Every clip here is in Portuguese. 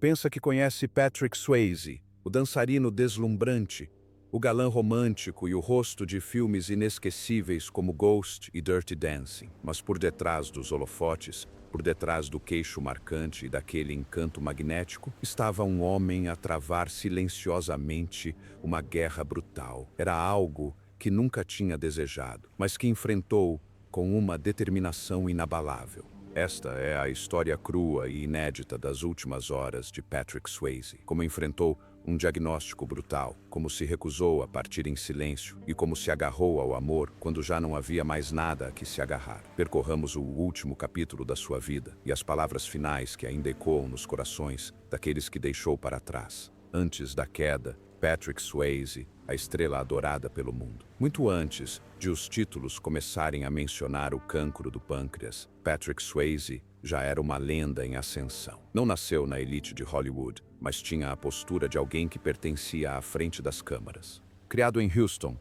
Pensa que conhece Patrick Swayze, o dançarino deslumbrante, o galã romântico e o rosto de filmes inesquecíveis como Ghost e Dirty Dancing. Mas por detrás dos holofotes, por detrás do queixo marcante e daquele encanto magnético, estava um homem a travar silenciosamente uma guerra brutal. Era algo que nunca tinha desejado, mas que enfrentou com uma determinação inabalável. Esta é a história crua e inédita das últimas horas de Patrick Swayze. Como enfrentou um diagnóstico brutal, como se recusou a partir em silêncio e como se agarrou ao amor quando já não havia mais nada a que se agarrar. Percorramos o último capítulo da sua vida e as palavras finais que ainda ecoam nos corações daqueles que deixou para trás. Antes da queda, Patrick Swayze, a estrela adorada pelo mundo. Muito antes de os títulos começarem a mencionar o cancro do pâncreas, Patrick Swayze já era uma lenda em ascensão. Não nasceu na elite de Hollywood, mas tinha a postura de alguém que pertencia à frente das câmaras. Criado em Houston,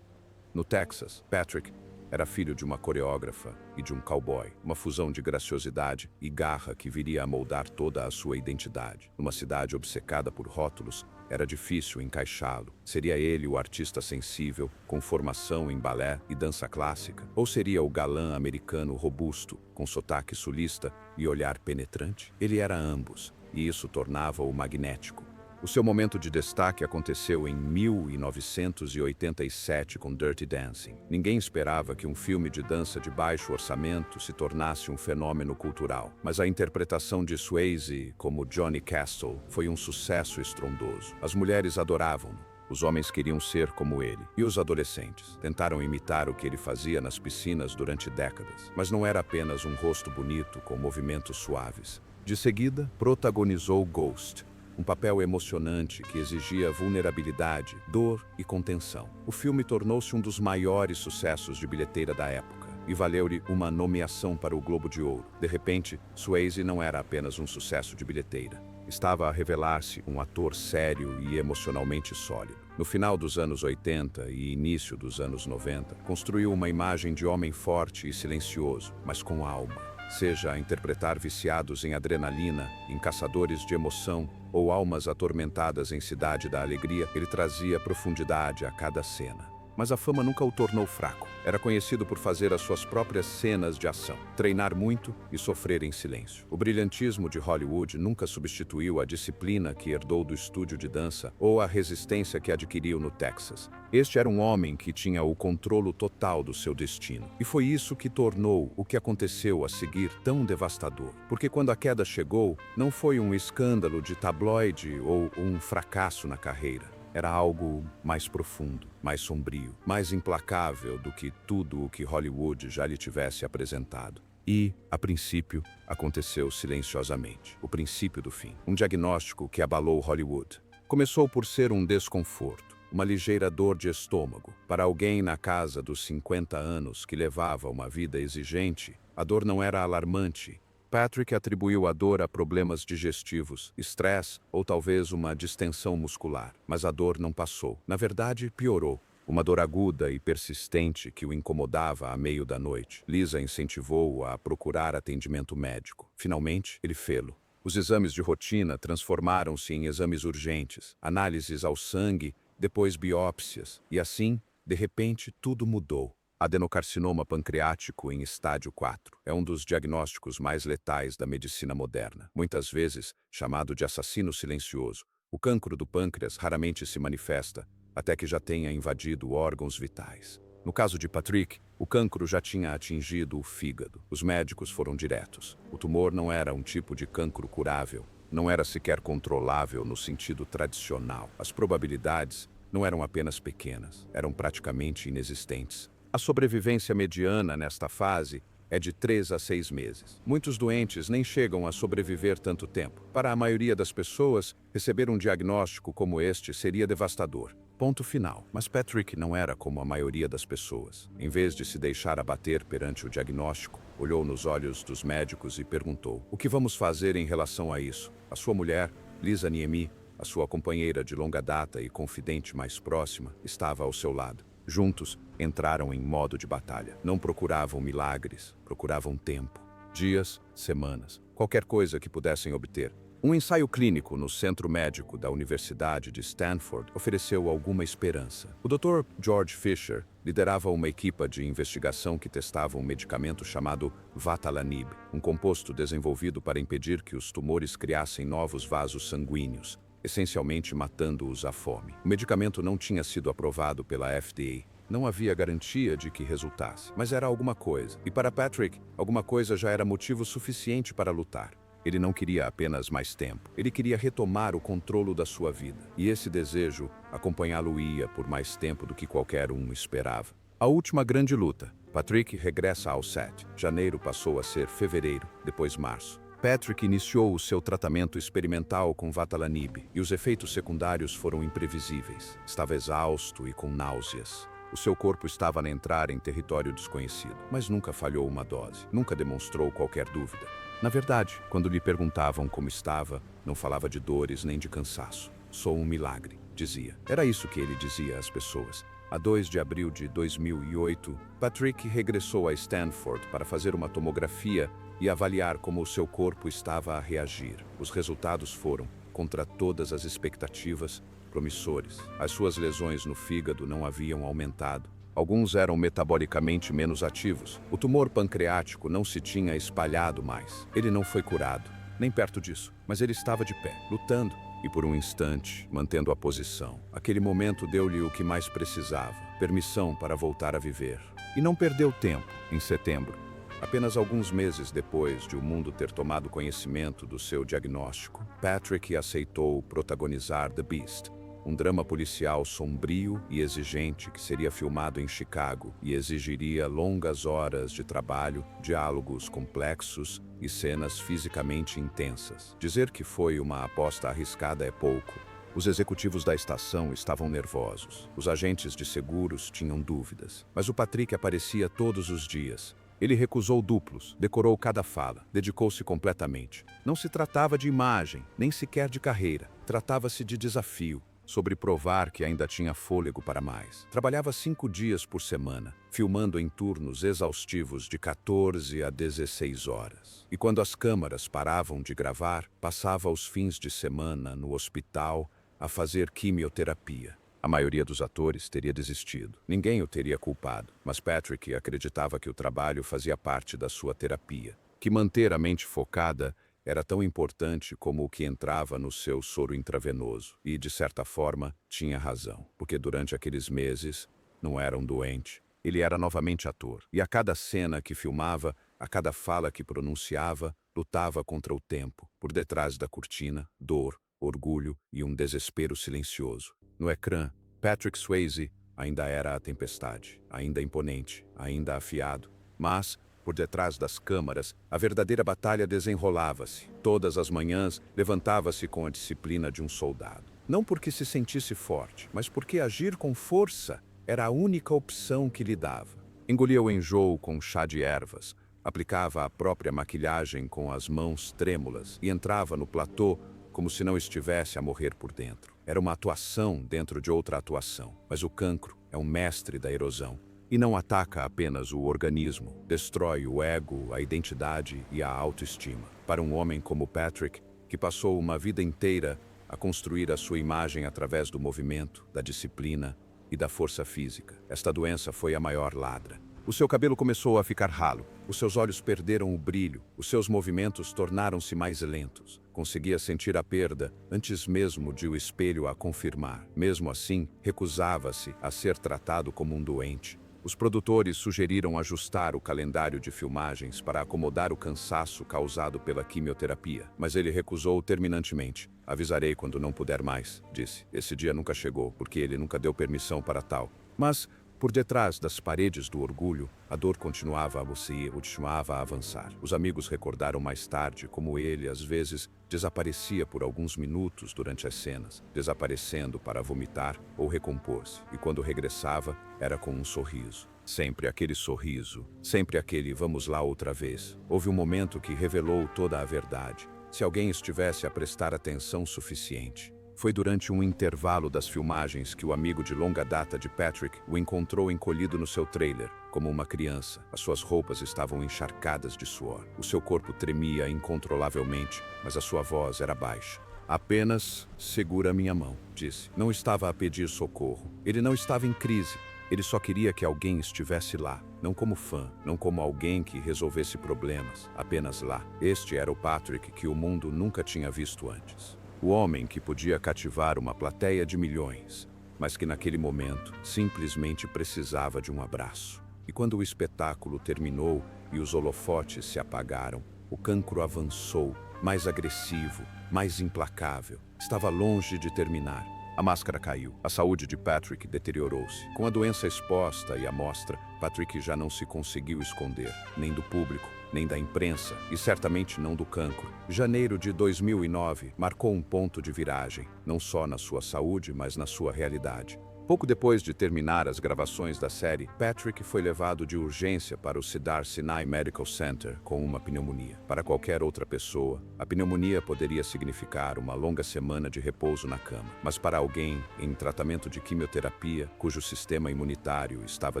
no Texas, Patrick era filho de uma coreógrafa e de um cowboy, uma fusão de graciosidade e garra que viria a moldar toda a sua identidade. Numa cidade obcecada por rótulos, era difícil encaixá-lo. Seria ele o artista sensível, com formação em balé e dança clássica? Ou seria o galã americano robusto, com sotaque sulista e olhar penetrante? Ele era ambos, e isso tornava-o magnético. O seu momento de destaque aconteceu em 1987 com Dirty Dancing. Ninguém esperava que um filme de dança de baixo orçamento se tornasse um fenômeno cultural, mas a interpretação de Swayze como Johnny Castle foi um sucesso estrondoso. As mulheres adoravam-no. Os homens queriam ser como ele. E os adolescentes tentaram imitar o que ele fazia nas piscinas durante décadas. Mas não era apenas um rosto bonito com movimentos suaves. De seguida, protagonizou Ghost, um papel emocionante que exigia vulnerabilidade, dor e contenção. O filme tornou-se um dos maiores sucessos de bilheteira da época e valeu-lhe uma nomeação para o Globo de Ouro. De repente, Swayze não era apenas um sucesso de bilheteira. Estava a revelar-se um ator sério e emocionalmente sólido. No final dos anos 80 e início dos anos 90, construiu uma imagem de homem forte e silencioso, mas com alma. Seja a interpretar viciados em adrenalina, em caçadores de emoção ou almas atormentadas em Cidade da Alegria, ele trazia profundidade a cada cena. Mas a fama nunca o tornou fraco. Era conhecido por fazer as suas próprias cenas de ação, treinar muito e sofrer em silêncio. O brilhantismo de Hollywood nunca substituiu a disciplina que herdou do estúdio de dança ou a resistência que adquiriu no Texas. Este era um homem que tinha o controle total do seu destino. E foi isso que tornou o que aconteceu a seguir tão devastador. Porque quando a queda chegou, não foi um escândalo de tabloide ou um fracasso na carreira. Era algo mais profundo, mais sombrio, mais implacável do que tudo o que Hollywood já lhe tivesse apresentado. E, a princípio, aconteceu silenciosamente. O princípio do fim. Um diagnóstico que abalou Hollywood. Começou por ser um desconforto, uma ligeira dor de estômago. Para alguém na casa dos 50 anos que levava uma vida exigente, a dor não era alarmante. Patrick atribuiu a dor a problemas digestivos, estresse ou talvez uma distensão muscular. Mas a dor não passou. Na verdade, piorou. Uma dor aguda e persistente que o incomodava à meio da noite. Lisa incentivou-o a procurar atendimento médico. Finalmente, ele fê-lo. Os exames de rotina transformaram-se em exames urgentes, análises ao sangue, depois biópsias. E assim, de repente, tudo mudou. Adenocarcinoma pancreático em estádio 4 é um dos diagnósticos mais letais da medicina moderna, muitas vezes chamado de assassino silencioso. O cancro do pâncreas raramente se manifesta até que já tenha invadido órgãos vitais. No caso de Patrick, o cancro já tinha atingido o fígado. Os médicos foram diretos. O tumor não era um tipo de cancro curável, não era sequer controlável no sentido tradicional. As probabilidades não eram apenas pequenas, eram praticamente inexistentes. A sobrevivência mediana nesta fase é de 3 a 6 meses. Muitos doentes nem chegam a sobreviver tanto tempo. Para a maioria das pessoas, receber um diagnóstico como este seria devastador. Ponto final. Mas Patrick não era como a maioria das pessoas. Em vez de se deixar abater perante o diagnóstico, olhou nos olhos dos médicos e perguntou: "O que vamos fazer em relação a isso?" A sua mulher, Lisa Niemi, a sua companheira de longa data e confidente mais próxima, estava ao seu lado. Juntos, entraram em modo de batalha. Não procuravam milagres, procuravam tempo. Dias, semanas, qualquer coisa que pudessem obter. Um ensaio clínico no Centro Médico da Universidade de Stanford ofereceu alguma esperança. O Dr. George Fisher liderava uma equipe de investigação que testava um medicamento chamado Vatalanib, um composto desenvolvido para impedir que os tumores criassem novos vasos sanguíneos, essencialmente matando-os à fome. O medicamento não tinha sido aprovado pela FDA. Não havia garantia de que resultasse, mas era alguma coisa. E para Patrick, alguma coisa já era motivo suficiente para lutar. Ele não queria apenas mais tempo. Ele queria retomar o controle da sua vida. E esse desejo acompanhá-lo-ia por mais tempo do que qualquer um esperava. A última grande luta. Patrick regressa ao set. Janeiro passou a ser fevereiro, depois março. Patrick iniciou o seu tratamento experimental com Vatalanib e os efeitos secundários foram imprevisíveis. Estava exausto e com náuseas. O seu corpo estava a entrar em território desconhecido, mas nunca falhou uma dose, nunca demonstrou qualquer dúvida. Na verdade, quando lhe perguntavam como estava, não falava de dores nem de cansaço. Sou um milagre, dizia. Era isso que ele dizia às pessoas. A 2 de abril de 2008, Patrick regressou a Stanford para fazer uma tomografia e avaliar como o seu corpo estava a reagir. Os resultados foram, contra todas as expectativas, promissores. As suas lesões no fígado não haviam aumentado. Alguns eram metabolicamente menos ativos. O tumor pancreático não se tinha espalhado mais. Ele não foi curado, nem perto disso, mas ele estava de pé, lutando, e por um instante, mantendo a posição. Aquele momento deu-lhe o que mais precisava, permissão para voltar a viver. E não perdeu tempo. Em setembro, apenas alguns meses depois de o mundo ter tomado conhecimento do seu diagnóstico, Patrick aceitou protagonizar The Beast, um drama policial sombrio e exigente que seria filmado em Chicago e exigiria longas horas de trabalho, diálogos complexos e cenas fisicamente intensas. Dizer que foi uma aposta arriscada é pouco. Os executivos da estação estavam nervosos. Os agentes de seguros tinham dúvidas. Mas o Patrick aparecia todos os dias. Ele recusou duplos, decorou cada fala, dedicou-se completamente. Não se tratava de imagem, nem sequer de carreira. Tratava-se de desafio, sobre provar que ainda tinha fôlego para mais. Trabalhava 5 dias por semana, filmando em turnos exaustivos de 14 a 16 horas. E quando as câmaras paravam de gravar, passava os fins de semana no hospital a fazer quimioterapia. A maioria dos atores teria desistido. Ninguém o teria culpado, mas Patrick acreditava que o trabalho fazia parte da sua terapia, que manter a mente focada era tão importante como o que entrava no seu soro intravenoso. E, de certa forma, tinha razão, porque durante aqueles meses não era um doente. Ele era novamente ator, e a cada cena que filmava, a cada fala que pronunciava, lutava contra o tempo, por detrás da cortina, dor, orgulho e um desespero silencioso. No ecrã, Patrick Swayze ainda era a tempestade, ainda imponente, ainda afiado, mas por detrás das câmaras, a verdadeira batalha desenrolava-se. Todas as manhãs, levantava-se com a disciplina de um soldado. Não porque se sentisse forte, mas porque agir com força era a única opção que lhe dava. Engolia o enjoo com chá de ervas, aplicava a própria maquilhagem com as mãos trêmulas e entrava no platô como se não estivesse a morrer por dentro. Era uma atuação dentro de outra atuação, mas o cancro é um mestre da erosão. E não ataca apenas o organismo, destrói o ego, a identidade e a autoestima. Para um homem como Patrick, que passou uma vida inteira a construir a sua imagem através do movimento, da disciplina e da força física, esta doença foi a maior ladra. O seu cabelo começou a ficar ralo, os seus olhos perderam o brilho, os seus movimentos tornaram-se mais lentos. Conseguia sentir a perda antes mesmo de o espelho a confirmar. Mesmo assim, recusava-se a ser tratado como um doente. Os produtores sugeriram ajustar o calendário de filmagens para acomodar o cansaço causado pela quimioterapia, mas ele recusou terminantemente. Avisarei quando não puder mais, disse. Esse dia nunca chegou, porque ele nunca deu permissão para tal. Mas, por detrás das paredes do orgulho, a dor continuava a avançar. Os amigos recordaram mais tarde como ele, às vezes, desaparecia por alguns minutos durante as cenas, desaparecendo para vomitar ou recompor-se, e quando regressava, era com um sorriso. Sempre aquele sorriso, sempre aquele "vamos lá outra vez". Houve um momento que revelou toda a verdade. Se alguém estivesse a prestar atenção suficiente, Foi durante um intervalo das filmagens que o amigo de longa data de Patrick o encontrou encolhido no seu trailer, como uma criança. As suas roupas estavam encharcadas de suor. O seu corpo tremia incontrolavelmente, mas a sua voz era baixa. "Apenas segura minha mão", disse. Não estava a pedir socorro. Ele não estava em crise. Ele só queria que alguém estivesse lá. Não como fã, não como alguém que resolvesse problemas. Apenas lá. Este era o Patrick que o mundo nunca tinha visto antes. O homem que podia cativar uma plateia de milhões, mas que naquele momento simplesmente precisava de um abraço. E quando o espetáculo terminou e os holofotes se apagaram, o cancro avançou, mais agressivo, mais implacável. Estava longe de terminar. A máscara caiu. A saúde de Patrick deteriorou-se. Com a doença exposta e à mostra, Patrick já não se conseguiu esconder, nem do público, nem da imprensa, e certamente não do cancro. Janeiro de 2009 marcou um ponto de viragem, não só na sua saúde, mas na sua realidade. Pouco depois de terminar as gravações da série, Patrick foi levado de urgência para o Cedar Sinai Medical Center com uma pneumonia. Para qualquer outra pessoa, a pneumonia poderia significar uma longa semana de repouso na cama. Mas para alguém em tratamento de quimioterapia, cujo sistema imunitário estava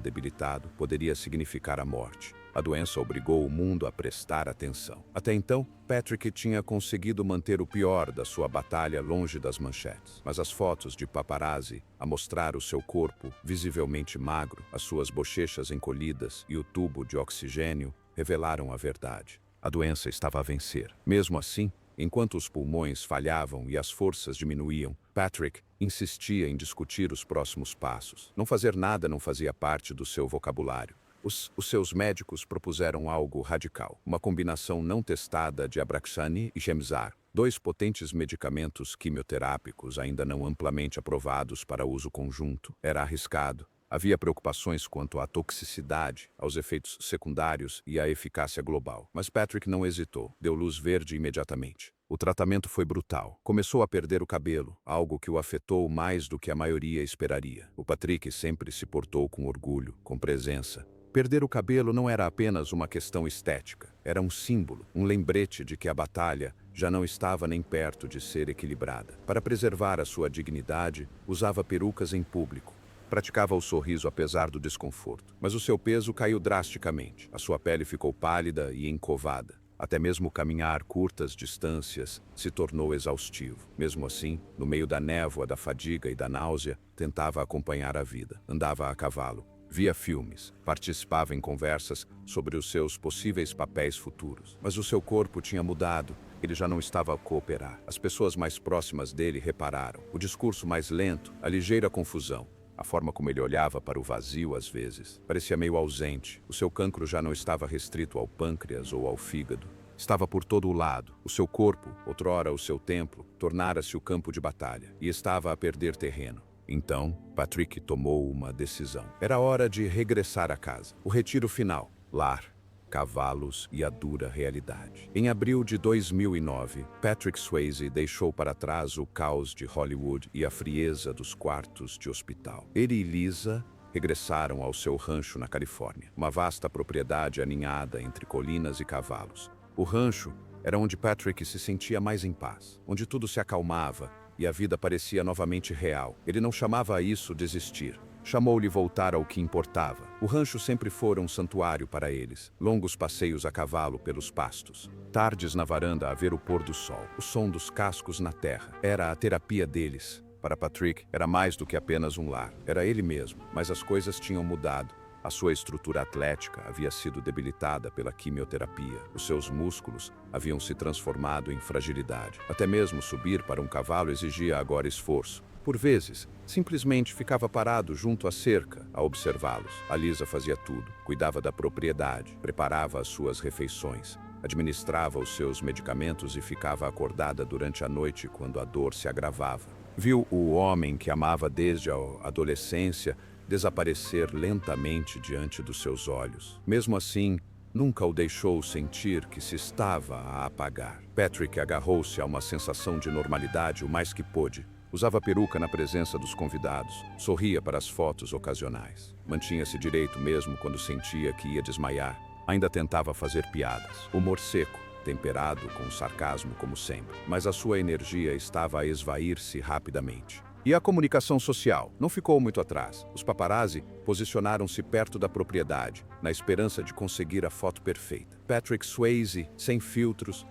debilitado, poderia significar a morte. A doença obrigou o mundo a prestar atenção. Até então, Patrick tinha conseguido manter o pior da sua batalha longe das manchetes. Mas as fotos de paparazzi, a mostrar o seu corpo visivelmente magro, as suas bochechas encolhidas e o tubo de oxigênio, revelaram a verdade. A doença estava a vencer. Mesmo assim, enquanto os pulmões falhavam e as forças diminuíam, Patrick insistia em discutir os próximos passos. Não fazer nada não fazia parte do seu vocabulário. Os seus médicos propuseram algo radical, uma combinação não testada de Abraxane e Gemzar, dois potentes medicamentos quimioterápicos ainda não amplamente aprovados para uso conjunto. Era arriscado. Havia preocupações quanto à toxicidade, aos efeitos secundários e à eficácia global. Mas Patrick não hesitou, deu luz verde imediatamente. O tratamento foi brutal. Começou a perder o cabelo, algo que o afetou mais do que a maioria esperaria. O Patrick sempre se portou com orgulho, com presença. Perder o cabelo não era apenas uma questão estética, era um símbolo, um lembrete de que a batalha já não estava nem perto de ser equilibrada. Para preservar a sua dignidade, usava perucas em público. Praticava o sorriso apesar do desconforto, mas o seu peso caiu drasticamente. A sua pele ficou pálida e encovada. Até mesmo caminhar curtas distâncias se tornou exaustivo. Mesmo assim, no meio da névoa, da fadiga e da náusea, tentava acompanhar a vida. Andava a cavalo. Via filmes, participava em conversas sobre os seus possíveis papéis futuros. Mas o seu corpo tinha mudado, ele já não estava a cooperar. As pessoas mais próximas dele repararam. O discurso mais lento, a ligeira confusão. A forma como ele olhava para o vazio às vezes. Parecia meio ausente. O seu cancro já não estava restrito ao pâncreas ou ao fígado. Estava por todo o lado. O seu corpo, outrora o seu templo, tornara-se o campo de batalha. E estava a perder terreno. Então, Patrick tomou uma decisão. Era hora de regressar a casa. O retiro final. Lar, cavalos e a dura realidade. Em abril de 2009, Patrick Swayze deixou para trás o caos de Hollywood e a frieza dos quartos de hospital. Ele e Lisa regressaram ao seu rancho na Califórnia, uma vasta propriedade aninhada entre colinas e cavalos. O rancho era onde Patrick se sentia mais em paz, onde tudo se acalmava e a vida parecia novamente real. Ele não chamava isso desistir. Chamou-lhe voltar ao que importava. O rancho sempre fora um santuário para eles. Longos passeios a cavalo pelos pastos. Tardes na varanda a ver o pôr do sol. O som dos cascos na terra. Era a terapia deles. Para Patrick, era mais do que apenas um lar. Era ele mesmo, mas as coisas tinham mudado. A sua estrutura atlética havia sido debilitada pela quimioterapia. Os seus músculos haviam se transformado em fragilidade. Até mesmo subir para um cavalo exigia agora esforço. Por vezes, simplesmente ficava parado junto à cerca a observá-los. A Lisa fazia tudo. Cuidava da propriedade, preparava as suas refeições, administrava os seus medicamentos e ficava acordada durante a noite quando a dor se agravava. Viu o homem que amava desde a adolescência desaparecer lentamente diante dos seus olhos. Mesmo assim, nunca o deixou sentir que se estava a apagar. Patrick agarrou-se a uma sensação de normalidade o mais que pôde. Usava peruca na presença dos convidados, sorria para as fotos ocasionais. Mantinha-se direito mesmo quando sentia que ia desmaiar. Ainda tentava fazer piadas. Humor seco, temperado com sarcasmo como sempre, mas a sua energia estava a esvair-se rapidamente. E a comunicação social não ficou muito atrás. Os paparazzi posicionaram-se perto da propriedade, na esperança de conseguir a foto perfeita. Patrick Swayze, sem filtros.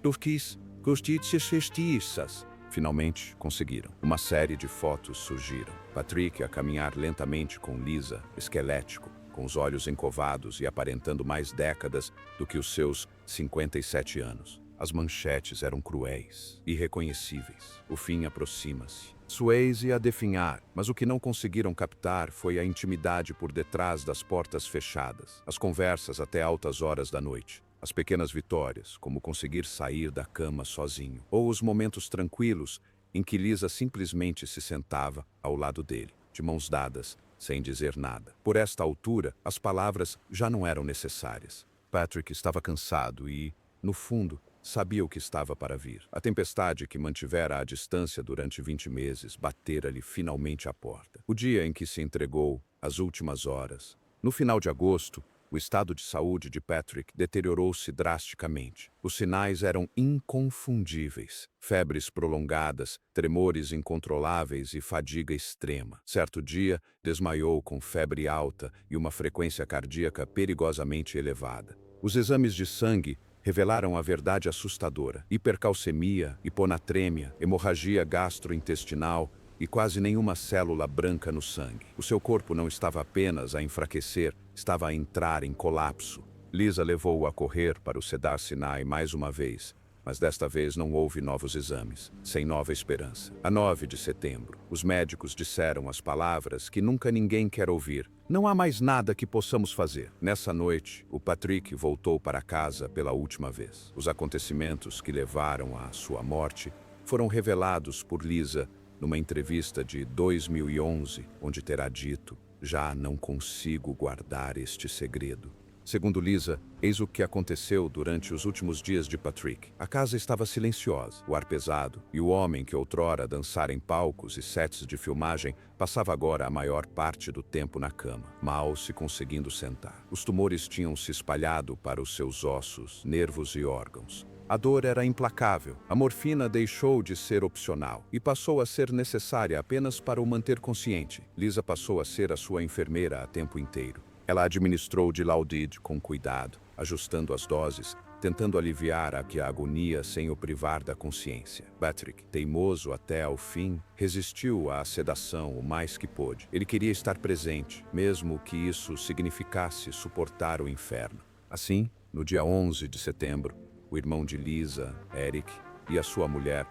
Turquis, justiças justiças. Finalmente conseguiram. Uma série de fotos surgiram. Patrick a caminhar lentamente com Lisa, esquelético, com os olhos encovados e aparentando mais décadas do que os seus 57 anos. As manchetes eram cruéis, irreconhecíveis. O fim aproxima-se. Swayze a definhar, mas o que não conseguiram captar foi a intimidade por detrás das portas fechadas, as conversas até altas horas da noite, as pequenas vitórias, como conseguir sair da cama sozinho, ou os momentos tranquilos em que Lisa simplesmente se sentava ao lado dele, de mãos dadas, sem dizer nada. Por esta altura, as palavras já não eram necessárias. Patrick estava cansado e, no fundo, sabia o que estava para vir. A tempestade que mantivera à distância durante 20 meses batera-lhe finalmente à porta. O dia em que se entregou, as últimas horas. No final de agosto, o estado de saúde de Patrick deteriorou-se drasticamente. Os sinais eram inconfundíveis. Febres prolongadas, tremores incontroláveis e fadiga extrema. Certo dia, desmaiou com febre alta e uma frequência cardíaca perigosamente elevada. Os exames de sangue revelaram a verdade assustadora: hipercalcemia, hiponatremia, hemorragia gastrointestinal e quase nenhuma célula branca no sangue. O seu corpo não estava apenas a enfraquecer, estava a entrar em colapso. Lisa levou-o a correr para o Cedar Sinai mais uma vez, mas desta vez não houve novos exames, sem nova esperança. A 9 de setembro, os médicos disseram as palavras que nunca ninguém quer ouvir: não há mais nada que possamos fazer. Nessa noite, o Patrick voltou para casa pela última vez. Os acontecimentos que levaram à sua morte foram revelados por Lisa numa entrevista de 2011, onde terá dito: já não consigo guardar este segredo. Segundo Lisa, eis o que aconteceu durante os últimos dias de Patrick. A casa estava silenciosa, o ar pesado, e o homem que outrora dançara em palcos e sets de filmagem passava agora a maior parte do tempo na cama, mal se conseguindo sentar. Os tumores tinham se espalhado para os seus ossos, nervos e órgãos. A dor era implacável. A morfina deixou de ser opcional e passou a ser necessária apenas para o manter consciente. Lisa passou a ser a sua enfermeira a tempo inteiro. Ela administrou Dilaudid com cuidado, ajustando as doses, tentando aliviar a agonia sem o privar da consciência. Patrick, teimoso até ao fim, resistiu à sedação o mais que pôde. Ele queria estar presente, mesmo que isso significasse suportar o inferno. Assim, no dia 11 de setembro, o irmão de Lisa, Eric, e a sua mulher,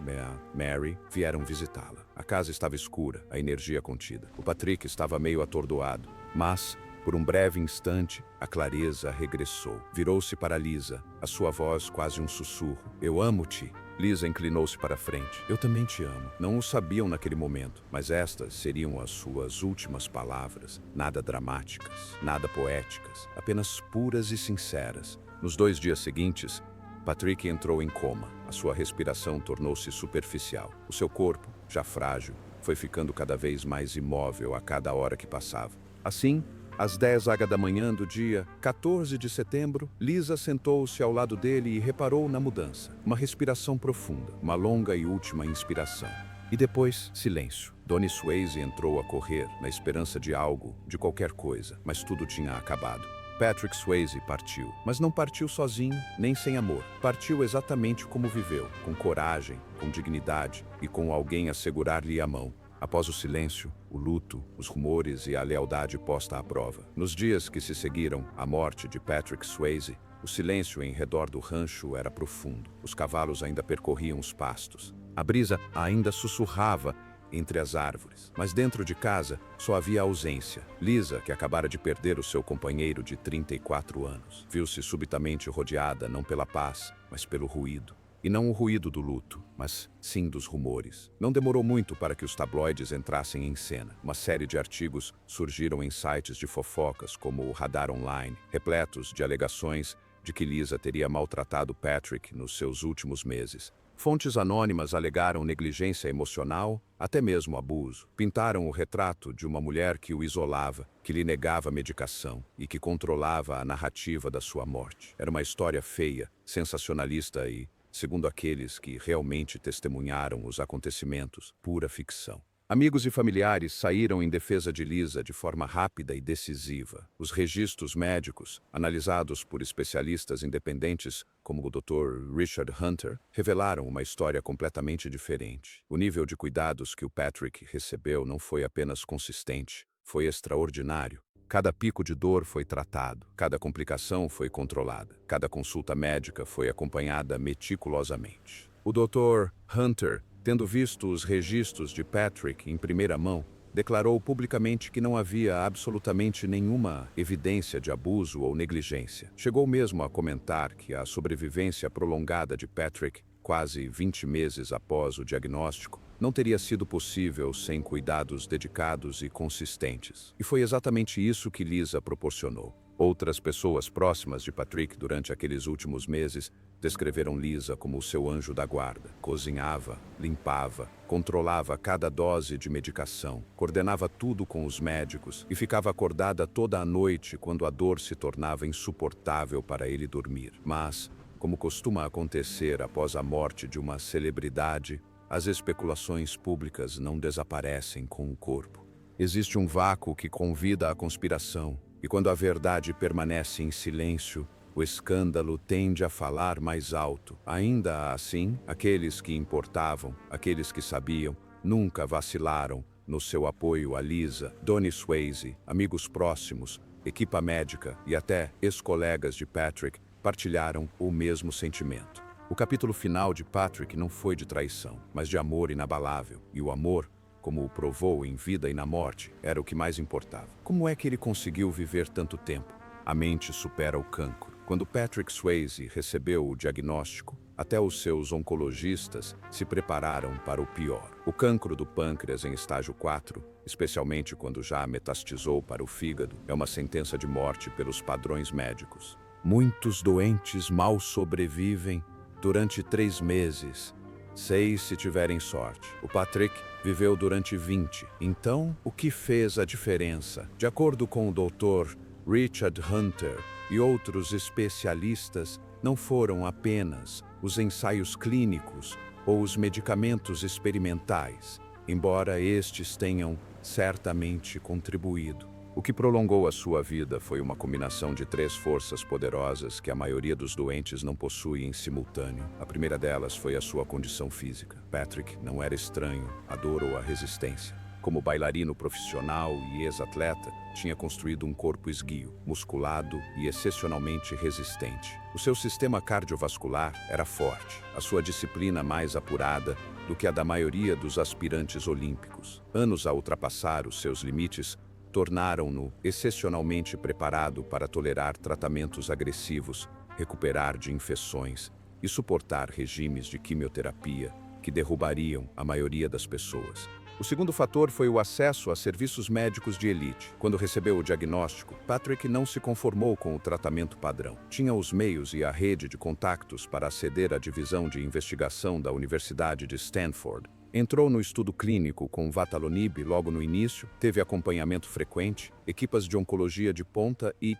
Mary, vieram visitá-la. A casa estava escura, a energia contida. O Patrick estava meio atordoado, mas, por um breve instante, a clareza regressou. Virou-se para Lisa, a sua voz quase um sussurro: eu amo-te. Lisa inclinou-se para a frente. Eu também te amo. Não o sabiam naquele momento, mas estas seriam as suas últimas palavras. Nada dramáticas, nada poéticas, apenas puras e sinceras. Nos 2 dias seguintes, Patrick entrou em coma. A sua respiração tornou-se superficial. O seu corpo, já frágil, foi ficando cada vez mais imóvel a cada hora que passava. Assim, às 10h da manhã do dia 14 de setembro, Lisa sentou-se ao lado dele e reparou na mudança. Uma respiração profunda, uma longa e última inspiração. E depois, silêncio. Donnie Swayze entrou a correr, na esperança de algo, de qualquer coisa, mas tudo tinha acabado. Patrick Swayze partiu, mas não partiu sozinho, nem sem amor. Partiu exatamente como viveu, com coragem, com dignidade e com alguém a segurar-lhe a mão. Após o silêncio, o luto, os rumores e a lealdade posta à prova. Nos dias que se seguiram à morte de Patrick Swayze, o silêncio em redor do rancho era profundo. Os cavalos ainda percorriam os pastos. A brisa ainda sussurrava entre as árvores. Mas dentro de casa só havia ausência. Lisa, que acabara de perder o seu companheiro de 34 anos, viu-se subitamente rodeada não pela paz, mas pelo ruído. E não o ruído do luto, mas sim dos rumores. Não demorou muito para que os tabloides entrassem em cena. Uma série de artigos surgiram em sites de fofocas como o Radar Online, repletos de alegações de que Lisa teria maltratado Patrick nos seus últimos meses. Fontes anônimas alegaram negligência emocional, até mesmo abuso. Pintaram o retrato de uma mulher que o isolava, que lhe negava medicação e que controlava a narrativa da sua morte. Era uma história feia, sensacionalista e, segundo aqueles que realmente testemunharam os acontecimentos, pura ficção. Amigos e familiares saíram em defesa de Lisa de forma rápida e decisiva. Os registros médicos, analisados por especialistas independentes como o Dr. Richard Hunter, revelaram uma história completamente diferente. O nível de cuidados que o Patrick recebeu não foi apenas consistente, foi extraordinário. Cada pico de dor foi tratado, cada complicação foi controlada, cada consulta médica foi acompanhada meticulosamente. O Dr. Hunter, tendo visto os registros de Patrick em primeira mão, declarou publicamente que não havia absolutamente nenhuma evidência de abuso ou negligência. Chegou mesmo a comentar que a sobrevivência prolongada de Patrick, quase 20 meses após o diagnóstico, não teria sido possível sem cuidados dedicados e consistentes. E foi exatamente isso que Lisa proporcionou. Outras pessoas próximas de Patrick durante aqueles últimos meses descreveram Lisa como o seu anjo da guarda. Cozinhava, limpava, controlava cada dose de medicação, coordenava tudo com os médicos e ficava acordada toda a noite quando a dor se tornava insuportável para ele dormir. Mas, como costuma acontecer após a morte de uma celebridade, as especulações públicas não desaparecem com o corpo. Existe um vácuo que convida à conspiração, e quando a verdade permanece em silêncio, o escândalo tende a falar mais alto. Ainda assim, aqueles que importavam, aqueles que sabiam, nunca vacilaram no seu apoio a Lisa, Donnie Swayze, amigos próximos, equipa médica e até ex-colegas de Patrick partilharam o mesmo sentimento. O capítulo final de Patrick não foi de traição, mas de amor inabalável. E o amor, como o provou em vida e na morte, era o que mais importava. Como é que ele conseguiu viver tanto tempo? A mente supera o cancro. Quando Patrick Swayze recebeu o diagnóstico, até os seus oncologistas se prepararam para o pior. O cancro do pâncreas em estágio 4, especialmente quando já metastizou para o fígado, é uma sentença de morte pelos padrões médicos. Muitos doentes mal sobrevivem durante 3 meses, 6 se tiverem sorte. O Patrick viveu durante 20. Então, o que fez a diferença? De acordo com o Dr. Richard Hunter e outros especialistas, não foram apenas os ensaios clínicos ou os medicamentos experimentais, embora estes tenham certamente contribuído. O que prolongou a sua vida foi uma combinação de 3 forças poderosas que a maioria dos doentes não possui em simultâneo. A primeira delas foi a sua condição física. Patrick não era estranho à dor ou à resistência. Como bailarino profissional e ex-atleta, tinha construído um corpo esguio, musculado e excepcionalmente resistente. O seu sistema cardiovascular era forte, a sua disciplina mais apurada do que a da maioria dos aspirantes olímpicos. Anos a ultrapassar os seus limites tornaram-no excepcionalmente preparado para tolerar tratamentos agressivos, recuperar de infecções e suportar regimes de quimioterapia que derrubariam a maioria das pessoas. O segundo fator foi o acesso a serviços médicos de elite. Quando recebeu o diagnóstico, Patrick não se conformou com o tratamento padrão. Tinha os meios e a rede de contactos para aceder à divisão de investigação da Universidade de Stanford. Entrou no estudo clínico com Vatalonib logo no início, teve acompanhamento frequente, equipas de oncologia de ponta e,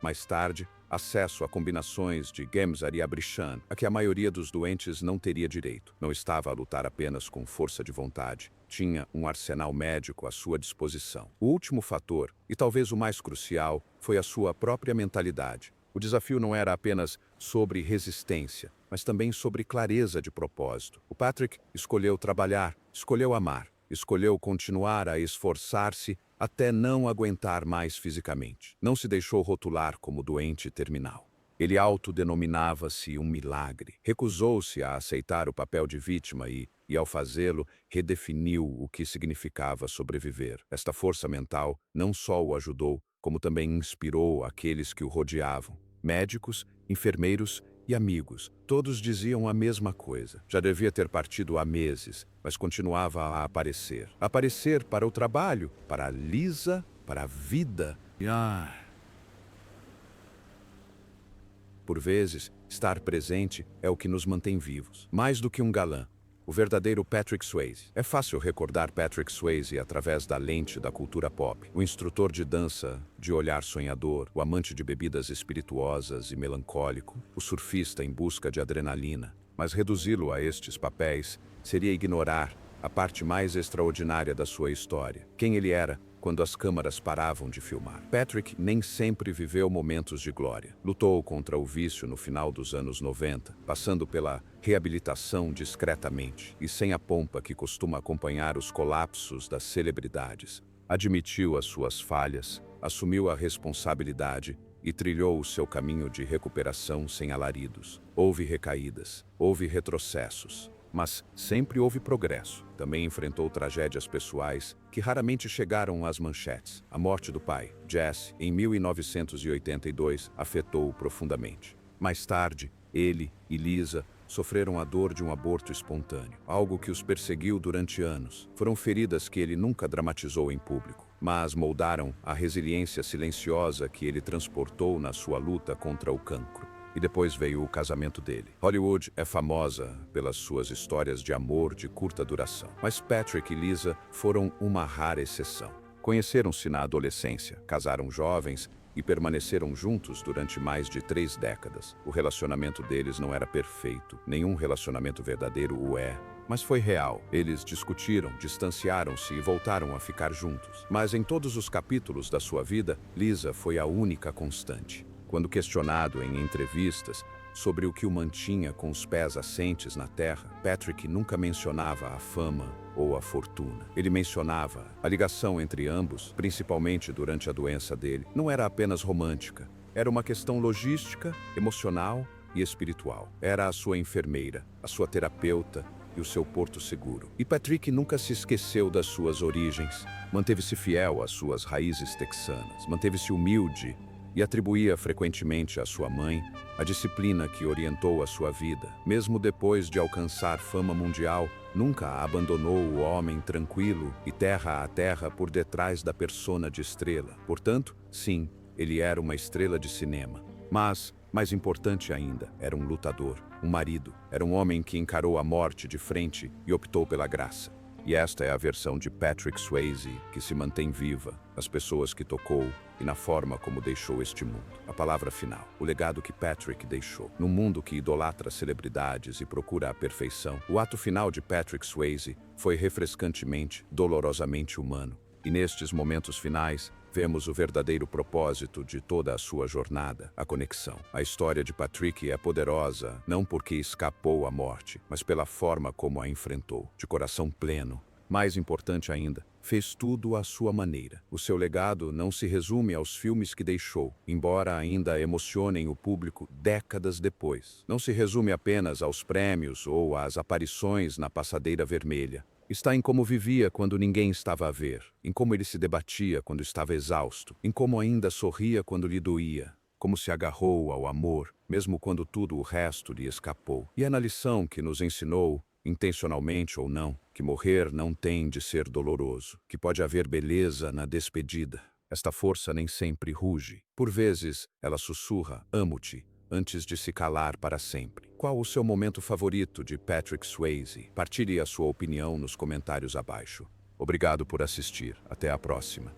mais tarde, acesso a combinações de Gemzar e Abrichan, a que a maioria dos doentes não teria direito. Não estava a lutar apenas com força de vontade, tinha um arsenal médico à sua disposição. O último fator, e talvez o mais crucial, foi a sua própria mentalidade. O desafio não era apenas sobre resistência, mas também sobre clareza de propósito. O Patrick escolheu trabalhar, escolheu amar, escolheu continuar a esforçar-se até não aguentar mais fisicamente. Não se deixou rotular como doente terminal. Ele autodenominava-se um milagre. Recusou-se a aceitar o papel de vítima e ao fazê-lo, redefiniu o que significava sobreviver. Esta força mental não só o ajudou, como também inspirou aqueles que o rodeavam. Médicos, enfermeiros e amigos, todos diziam a mesma coisa. Já devia ter partido há meses, mas continuava a aparecer. Aparecer para o trabalho, para a Lisa, para a vida. Por vezes, estar presente é o que nos mantém vivos. Mais do que um galã, o verdadeiro Patrick Swayze. É fácil recordar Patrick Swayze através da lente da cultura pop. O instrutor de dança de olhar sonhador, o amante de bebidas espirituosas e melancólico, o surfista em busca de adrenalina. Mas reduzi-lo a estes papéis seria ignorar a parte mais extraordinária da sua história. Quem ele era quando as câmaras paravam de filmar. Patrick nem sempre viveu momentos de glória. Lutou contra o vício no final dos anos 90, passando pela reabilitação discretamente e sem a pompa que costuma acompanhar os colapsos das celebridades. Admitiu as suas falhas, assumiu a responsabilidade e trilhou o seu caminho de recuperação sem alaridos. Houve recaídas, houve retrocessos, mas sempre houve progresso. Também enfrentou tragédias pessoais que raramente chegaram às manchetes. A morte do pai, Jesse, em 1982, afetou-o profundamente. Mais tarde, ele e Lisa sofreram a dor de um aborto espontâneo, algo que os perseguiu durante anos. Foram feridas que ele nunca dramatizou em público, mas moldaram a resiliência silenciosa que ele transportou na sua luta contra o cancro. E depois veio o casamento dele. Hollywood é famosa pelas suas histórias de amor de curta duração. Mas Patrick e Lisa foram uma rara exceção. Conheceram-se na adolescência, casaram jovens e permaneceram juntos durante mais de 3 décadas. O relacionamento deles não era perfeito. Nenhum relacionamento verdadeiro o é. Mas foi real. Eles discutiram, distanciaram-se e voltaram a ficar juntos. Mas em todos os capítulos da sua vida, Lisa foi a única constante. Quando questionado em entrevistas sobre o que o mantinha com os pés assentes na terra, Patrick nunca mencionava a fama ou a fortuna. Ele mencionava a ligação entre ambos, principalmente durante a doença dele. Não era apenas romântica, era uma questão logística, emocional e espiritual. Era a sua enfermeira, a sua terapeuta e o seu porto seguro. E Patrick nunca se esqueceu das suas origens. Manteve-se fiel às suas raízes texanas, manteve-se humilde e atribuía frequentemente à sua mãe a disciplina que orientou a sua vida. Mesmo depois de alcançar fama mundial, nunca abandonou o homem tranquilo e terra a terra por detrás da persona de estrela. Portanto, sim, ele era uma estrela de cinema. Mas, mais importante ainda, era um lutador, um marido. Era um homem que encarou a morte de frente e optou pela graça. E esta é a versão de Patrick Swayze que se mantém viva, nas pessoas que tocou e na forma como deixou este mundo. A palavra final, o legado que Patrick deixou. Num mundo que idolatra celebridades e procura a perfeição, o ato final de Patrick Swayze foi refrescantemente, dolorosamente humano. E nestes momentos finais, vemos o verdadeiro propósito de toda a sua jornada, a conexão. A história de Patrick é poderosa, não porque escapou à morte, mas pela forma como a enfrentou, de coração pleno. Mais importante ainda, fez tudo à sua maneira. O seu legado não se resume aos filmes que deixou, embora ainda emocionem o público décadas depois. Não se resume apenas aos prêmios ou às aparições na passadeira vermelha. Está em como vivia quando ninguém estava a ver, em como ele se debatia quando estava exausto, em como ainda sorria quando lhe doía, como se agarrou ao amor, mesmo quando tudo o resto lhe escapou. E é na lição que nos ensinou, intencionalmente ou não, que morrer não tem de ser doloroso, que pode haver beleza na despedida. Esta força nem sempre ruge. Por vezes, ela sussurra, amo-te, antes de se calar para sempre. Qual o seu momento favorito de Patrick Swayze? Partilhe a sua opinião nos comentários abaixo. Obrigado por assistir. Até a próxima.